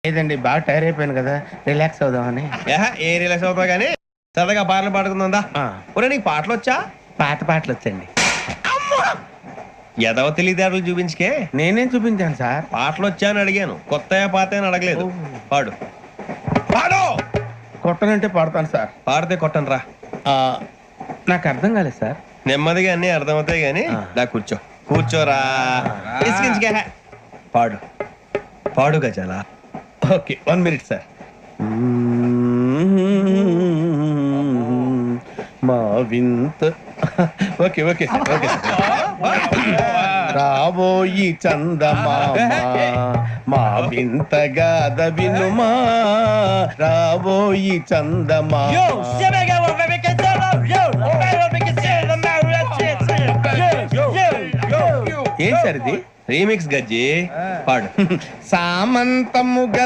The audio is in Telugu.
లేదండి, బాగా టైర్ అయిపోయాను కదా, రిలాక్స్ అవుదామని. ఏ రిలాక్స్ అవుతావు కానీ సరదాగా పాటలు పాడుకుందా. ఆ. ఒరే నీకు పాటలు వచ్చా? పాత పాటలు వచ్చండి. ఎదవ తెలివితేటలు చూపించుకే. నేనేం చూపించాను సార్? పాటలు వచ్చా అని అడిగాను, కొత్త పాత అని అడగలేదు. పాడు పాడు. కొట్టనంటే పడతాను సార్. పాడితే కొట్టను రా. నాకు అర్థం కాలేదు సార్. నెమ్మదిగా అన్ని అర్థమవుతాయి గానీ దా కూర్చో. కూర్చోరా. ఇసికించుకే. పాడు పాడు గజాల. Okay, 1 minute sir. మా వింత. Okay okay sir, okay sir. రాబోయి చందమామ మా వింతగాథ వినుమా, రాబోయి చందమామ. ఏం సార్ ఇది? రీమిక్స్ గజ్జి. పాడు. సామంతము గల